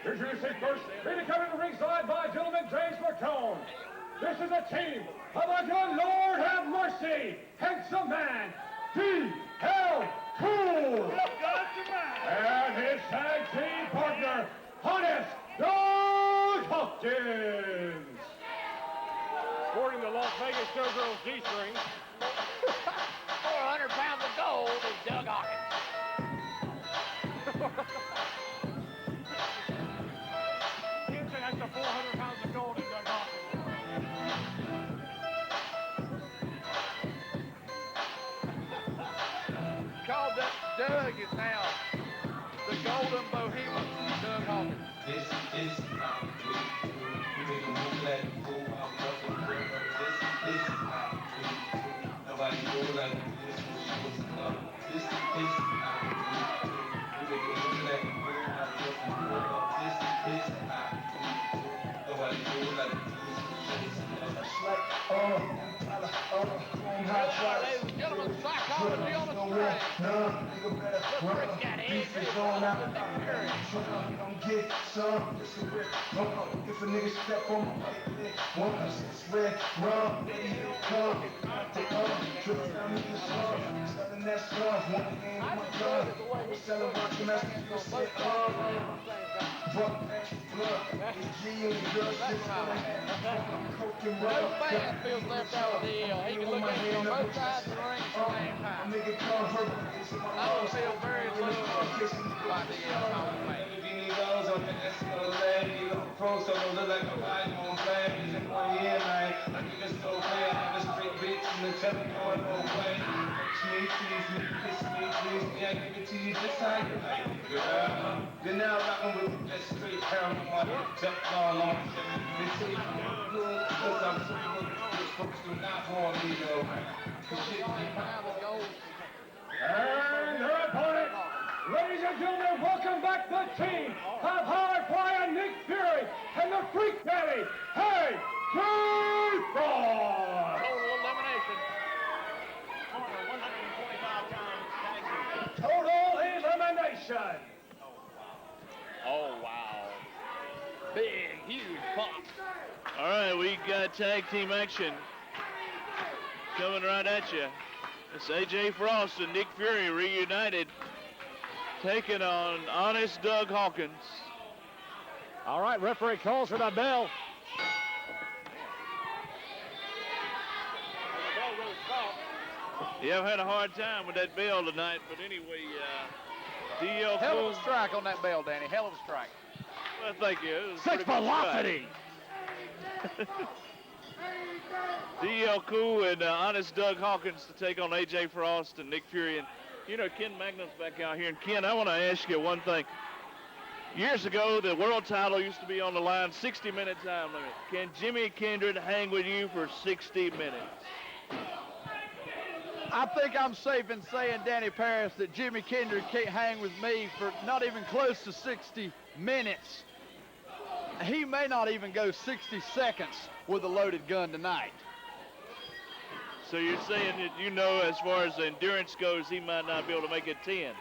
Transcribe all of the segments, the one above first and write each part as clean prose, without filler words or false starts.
Introducing first, ready to come to the ringside by gentleman James McCone. This is a team of a good Lord have mercy, handsome man, D.L. Cool. And his tag team partner, Honest Dog Hawkins. Sporting the Las Vegas Showgirls G-string. 400 pounds of gold is Doug Hawkins. Can't say that's the 400 pounds of gold in Doug Hawkins. Called that Doug is now the Golden Bohemian, Doug Hawkins. This is how we do. We make a move like we go out nothing but this is how we do. Nobody go like this when she was in love. This is how we do. We make a move like we go out nothing but this is how we do. Nobody go like this when she was in love. Ladies and gentlemen, psychology on the string. Let's got AJ Frost and Nick Fury. Don't get some. If a nigga step on my leg, one swear, run, here it come. Triple down in the slum, selling that stuff. One game in my gun, selling my domestic, say, Buck, blood, it's G and the girl, shit's gonna happen. Coke and No rub. fan feels left out of the deal. He can look at you on both sides of the ring at the same time. I don't feel very loved by the Hawkins. Goes on the Escalade, you look pro, so don't look like a ride on flag. He's in 1 year, man. Like you just go play, I have a straight bitch in the telly going no way. Tease me, kiss me, please me, I give it to you just how you like it, girl. You're now rocking with that straight paramount, Teflon on. They say I'm good, cause I'm so good. This folks do not want me, though. And their opponent, ladies and gentlemen, welcome back the team of Hard Flyer Nick Fury and the Freak Daddy, AJ Frost. Total elimination. Total elimination. Oh, wow. Big, huge pop. All right, we got tag team action coming right at you. It's AJ Frost and Nick Fury reunited, taking on Honest Doug Hawkins. All right, referee calls for the bell. Yeah, I've had a hard time with that bell tonight, but anyway, DL Hell Cool. of a strike on that bell, Danny. Hell of a strike. Well, thank you. It was a Such pretty good velocity. strike. DL Cool and Honest Doug Hawkins to take on AJ Frost and Nick Fury. And, you know, Ken Magnum's back out here. And, Ken, I want to ask you one thing. Years ago, the world title used to be on the line, 60-minute time limit. Can Jimmy Kindred hang with you for 60 minutes? I think I'm safe in saying, Danny Paris, that Jimmy Kindred can't hang with me for not even close to 60 minutes. He may not even go 60 seconds with a loaded gun tonight. So you're saying that, you know, as far as the endurance goes, he might not be able to make it 10.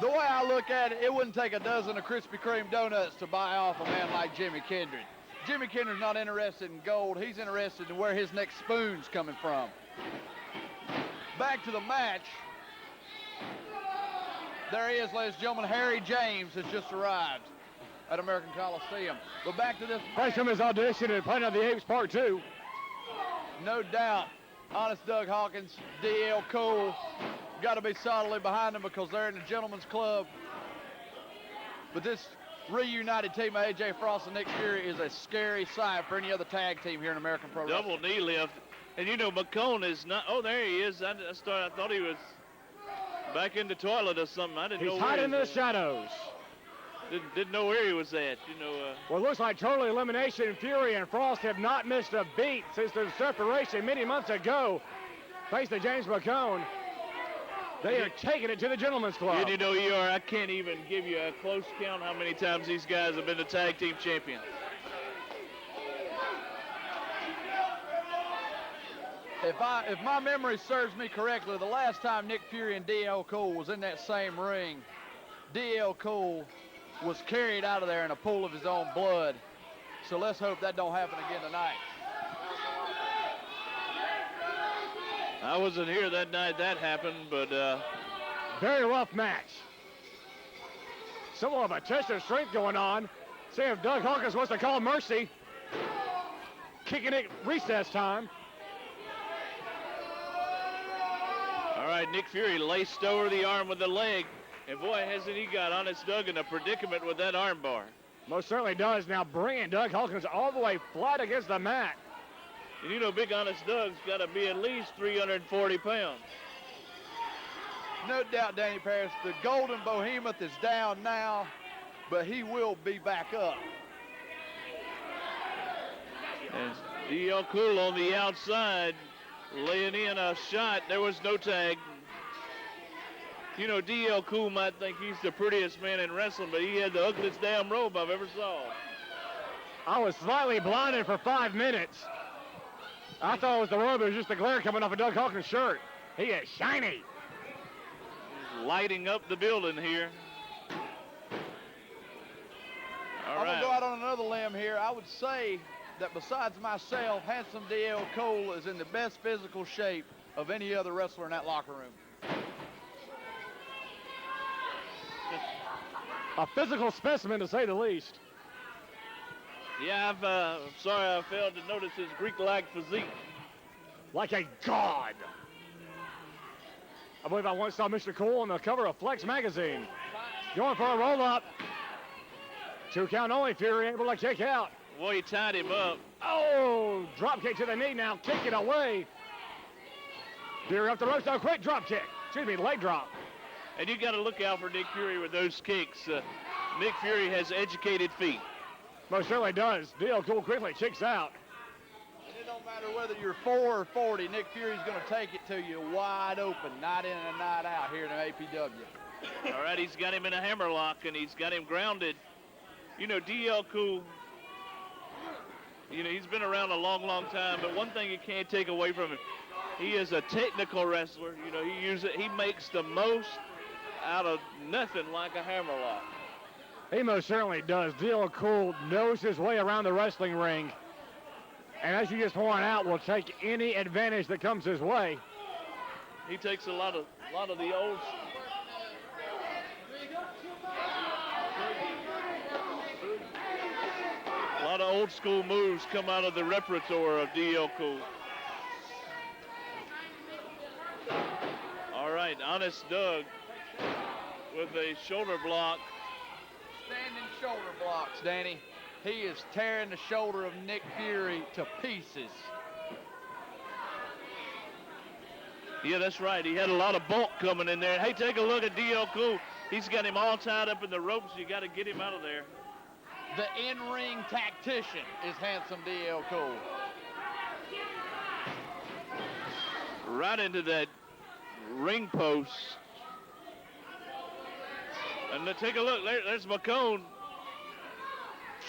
The way I look at it, it wouldn't take a dozen of Krispy Kreme donuts to buy off a man like Jimmy Kindred. Jimmy Kindred's not interested in gold. He's interested in where his next spoon's coming from. Back to the match. There he is, ladies and gentlemen. Harry James has just arrived at American Coliseum. But back to this. Place him his audition in Planet of the Apes Part 2. No doubt, Honest Doug Hawkins, DL Cole, got to be solidly behind them because they're in the gentleman's club. But this reunited team of AJ Frost and Nick Fury is a scary sight for any other tag team here in American Pro Wrestling. Double knee lift. And, you know, McCone is not. Oh, there he is. I thought he was back in the toilet or something. I didn't know. He's where hiding he in the was at. shadows. Didn't know where he was at. You know. Well, it looks like total elimination. Fury and Frost have not missed a beat since their separation many months ago. Thanks to James McCone. They are taking it to the gentleman's club. And you know, I can't even give you a close count how many times these guys have been the tag team champions. If my memory serves me correctly, the last time Nick Fury and DL Cole was in that same ring, DL Cole was carried out of there in a pool of his own blood. So let's hope that don't happen again tonight. I wasn't here that night that happened, but Very rough match. Somewhat of a test of strength going on. See if Doug Hawkins wants to call mercy. Kicking it recess time. all right, Nick Fury laced over the arm with the leg. And boy, hasn't he got Honest Doug in a predicament with that arm bar. Most certainly does. Now bringing Doug Hawkins all the way flat against the mat. And you know, Big Honest Doug's got to be at least 340 pounds. No doubt, Danny Paris, the Golden Behemoth is down now, but he will be back up. And D.L. Cool on the outside, laying in a shot. There was no tag. You know, D.L. Cool might think he's the prettiest man in wrestling, but he had the ugliest damn robe I've ever saw. I was slightly blinded for 5 minutes. I thought it was the robe. It was just the glare coming off of Doug Hawkins' shirt. He is shiny. He's lighting up the building here. All I'm right. going to go out on another limb here. I would say that besides myself, Handsome D.L. Cole is in the best physical shape of any other wrestler in that locker room. A physical specimen, to say the least. Yeah, I'm sorry I failed to notice his Greek-like physique. Like a god. I believe I once saw Mr. Cole on the cover of Flex magazine. Going for a roll-up. 2 count only. Fury able to kick out. Boy, he tied him up. Oh, drop kick to the knee now. Kick it away. Fury up the ropes. A quick drop kick. Excuse me, leg drop. And you got to look out for Nick Fury with those kicks. Nick Fury has educated feet. Most certainly does. D.L. Cool quickly kicks out. And it don't matter whether you're 4 or 40, Nick Fury's going to take it to you wide open, night in and night out here in APW. All right, he's got him in a hammerlock, and he's got him grounded. You know, D.L. Cool, you know, he's been around a long, long time, but one thing you can't take away from him, he is a technical wrestler. You know, he makes the most out of nothing like a hammerlock. He most certainly does. D.L. Cool knows his way around the wrestling ring. And as you just pointed out, will take any advantage that comes his way. He takes a lot of the old. A lot of old school moves come out of the repertoire of D.L. Cool. All right, Honest Doug with a shoulder block. Standing shoulder blocks, Danny. He is tearing the shoulder of Nick Fury to pieces. Yeah, that's right. He had a lot of bulk coming in there. Hey, take a look at D.L. Cool. He's got him all tied up in the ropes. You got to get him out of there. The in-ring tactician is Handsome D.L. Cole. Right into that ring post. And take a look. There's McCone.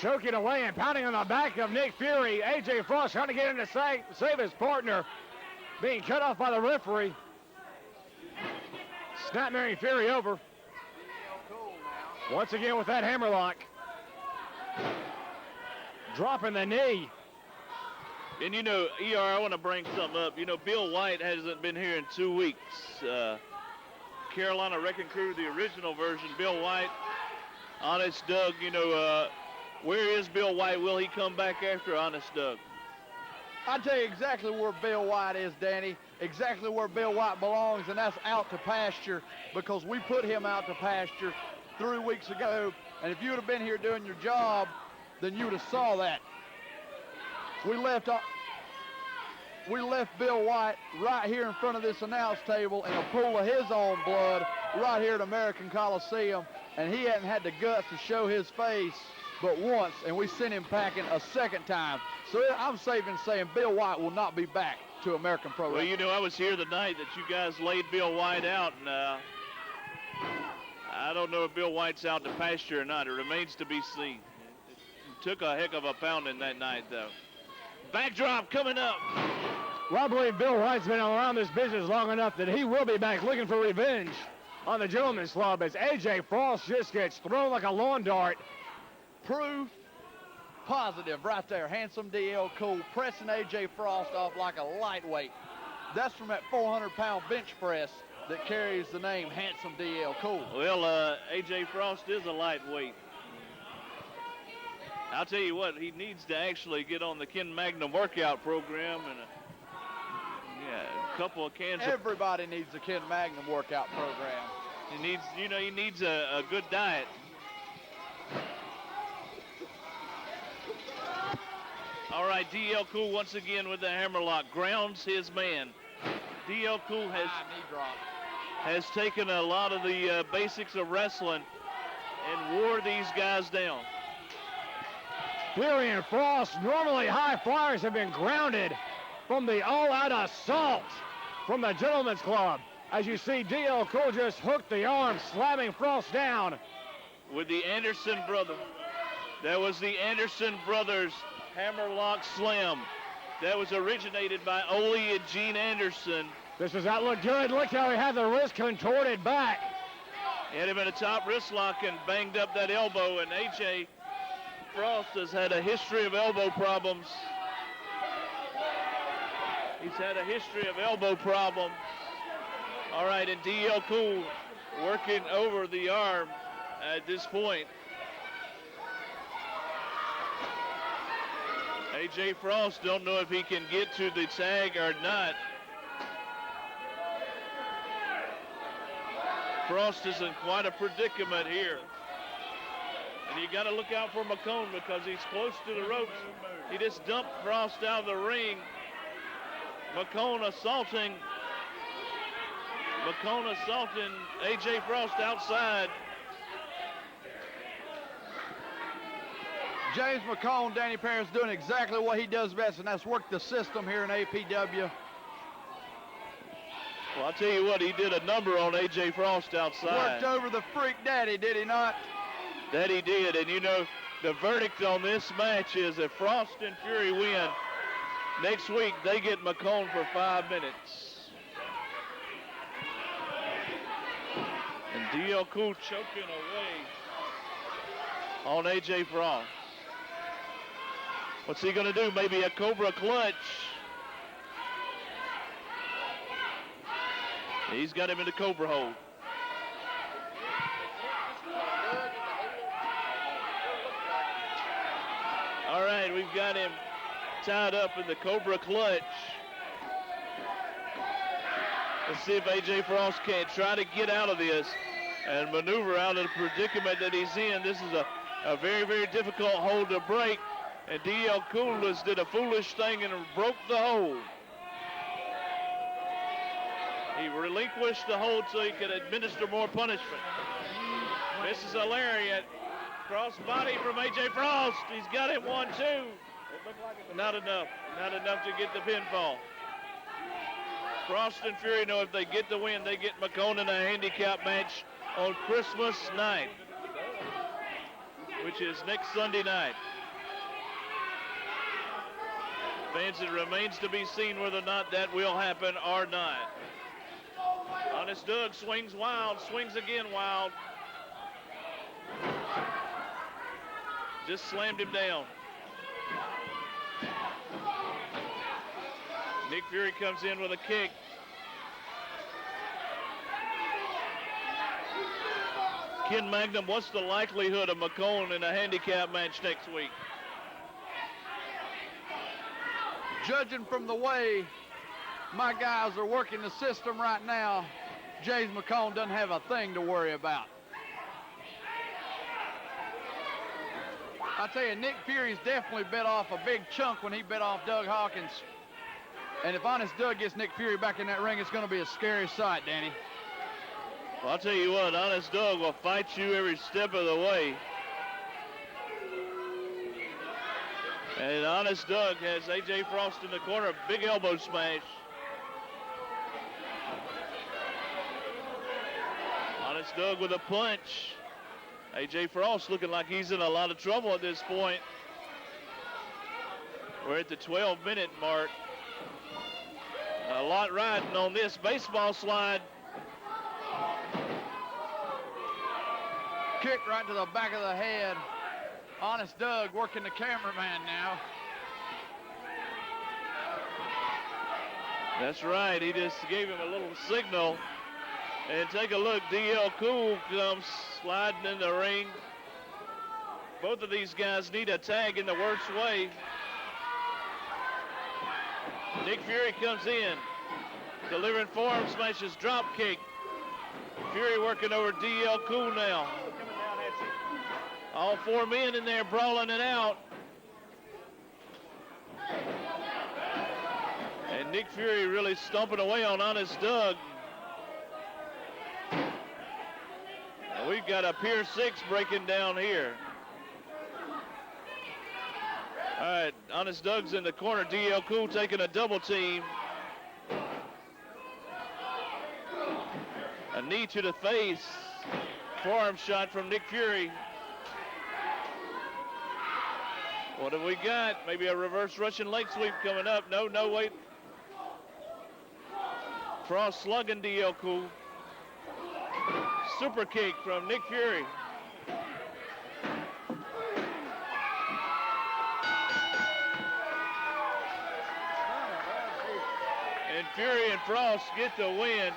Choking away and pounding on the back of Nick Fury. A.J. Frost trying to get in to save his partner. Being cut off by the referee. Snapmaring Fury over. Once again with that hammerlock. Dropping the knee. And you know, ER, I want to bring something up. You know, Bill White hasn't been here in 2 weeks. Carolina Wrecking Crew, the original version. Bill White, Honest Doug, you know, where is Bill White? Will he come back after Honest Doug? I'll tell you exactly where Bill White is, Danny. Exactly where Bill White belongs, and that's out to pasture, because we put him out to pasture 3 weeks ago, and if you would have been here doing your job, then you would have saw that. We left Bill White right here in front of this announce table in a pool of his own blood right here at American Coliseum, and he hadn't had the guts to show his face but once, and we sent him packing a second time. So I'm safe in saying Bill White will not be back to American Pro Wrestling. Well, you know, I was here the night that you guys laid Bill White out, and I don't know if Bill White's out to pasture or not. It remains to be seen. It took a heck of a pounding that night, though. Backdrop coming up. Well, I believe Bill White's been around this business long enough that he will be back looking for revenge. on the Gentlemen's Club as A.J. Frost just gets thrown like a lawn dart. Proof positive right there. Handsome DL Cool pressing A.J. Frost off like a lightweight. That's from that 400-pound bench press that carries the name Handsome DL Cool. Well, A.J. Frost is a lightweight. I'll tell you what, he needs to actually get on the Ken Magnum workout program and a couple of cans. Everybody needs a Ken Magnum workout program. He needs a good diet. All right, DL Cool once again with the hammerlock, grounds his man. DL Cool has taken a lot of the basics of wrestling and wore these guys down. Fury and Frost, normally high flyers, have been grounded from the all-out assault from the Gentlemen's Club. As you see, DL Cool just hooked the arm, slamming Frost down. With the Anderson brother. That was the Anderson brothers hammerlock slam. That was originated by Ole and Gene Anderson. This does not look good. Look how he had the wrist contorted back. Had him in a top wrist lock and banged up that elbow, and A.J. Frost has had a history of elbow problems. He's had a history of elbow problems. All right, and DL Cool working over the arm at this point. A.J. Frost don't know if he can get to the tag or not. Frost is in quite a predicament here. And you got to look out for McCone because he's close to the ropes. He just dumped Frost out of the ring. McCone assaulting A.J. Frost outside. James McCone, Danny Parris doing exactly what he does best, and that's work the system here in APW. Well, I'll tell you what, he did a number on A.J. Frost outside. Worked over the Freak Daddy, did he not? That he did, and you know, the verdict on this match is if Frost and Fury win, next week they get McCone for 5 minutes. And DL Cool choking away on A.J. Frost. What's he gonna do? Maybe a Cobra clutch. He's got him in the Cobra hold. All right, we've got him tied up in the Cobra clutch. Let's see if A.J. Frost can't try to get out of this and maneuver out of the predicament that he's in. This is a very, very difficult hold to break. And DL Cool did a foolish thing and broke the hold. He relinquished the hold so he could administer more punishment. Misses a lariat. Cross body from A.J. Frost. He's got it 1-2. Not enough. Not enough to get the pinfall. Frost and Fury know if they get the win, they get McCone in a handicap match on Christmas night, which is next Sunday night. Fans, it remains to be seen whether or not that will happen or not. Honest Doug swings wild, swings again wild. Just slammed him down. Nick Fury comes in with a kick. Ken Magnum, what's the likelihood of McCone in a handicap match next week? Judging from the way my guys are working the system right now, James McCone doesn't have a thing to worry about. I tell you, Nick Fury's definitely bit off a big chunk when he bit off Doug Hawkins. And if Honest Doug gets Nick Fury back in that ring, it's going to be a scary sight, Danny. Well, I'll tell you what, Honest Doug will fight you every step of the way. And Honest Doug has A.J. Frost in the corner, big elbow smash. Honest Doug with a punch. A.J. Frost looking like he's in a lot of trouble at this point. We're at the 12-minute mark. A lot riding on this baseball slide. kick right to the back of the head. Honest Doug working the cameraman now. That's right. He just gave him a little signal. And take a look. D.L. Cool comes sliding in the ring. Both of these guys need a tag in the worst way. Nick Fury comes in, delivering forearm smashes, drop kick. Fury working over D.L. Cool now. All four men in there brawling it out. And Nick Fury really stomping away on Honest Doug. And we've got a Pier 6 breaking down here. All right, Honest Doug's in the corner. D.L. Cool taking a double team. A knee to the face. Forearm shot from Nick Fury. What have we got? Maybe a reverse Russian leg sweep coming up. No, wait. Cross slugging D.L. Cool. Super kick from Nick Fury. And Fury and Frost get the win.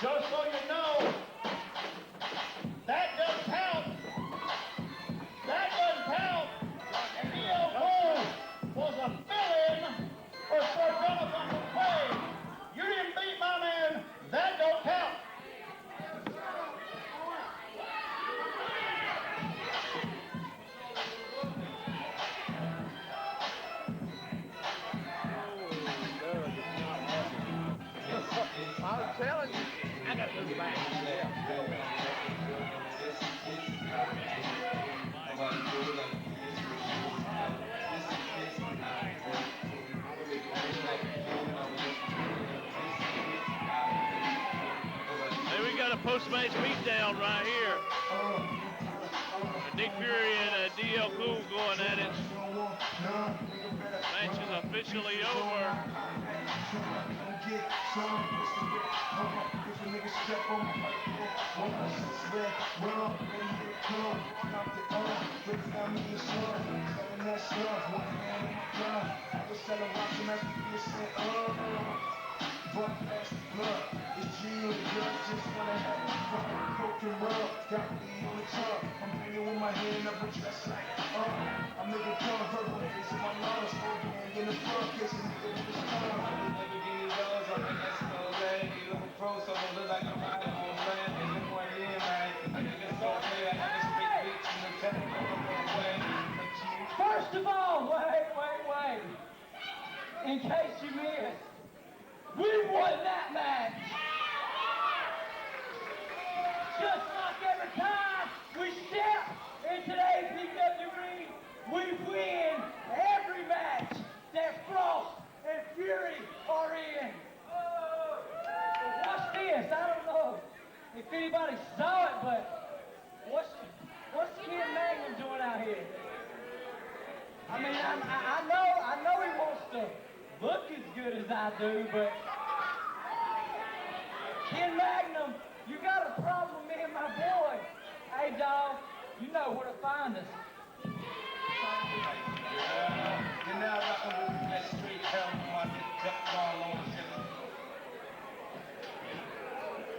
Just so you know, that doesn't count. That doesn't count. And D.L. Cole was a fill-in for Sir Jonathan McQuaid. You didn't beat my man. That don't count. I'm telling you, I got to move back. Hey, we got a post-match beatdown right here. Nick Fury and D.L. Cool going at it. Match is officially over. First of all, wait. In case you missed, we won that match. Just like every time we step into the APW ring, we win every match that Frost and Fury are in. But watch this, I don't know if anybody saw it, but what's Ken Magnum doing out here? I mean, I know he wants to look as good as I do, but Ken Magnum, you got a problem with me and my boy. Hey, dog, you know where to find us.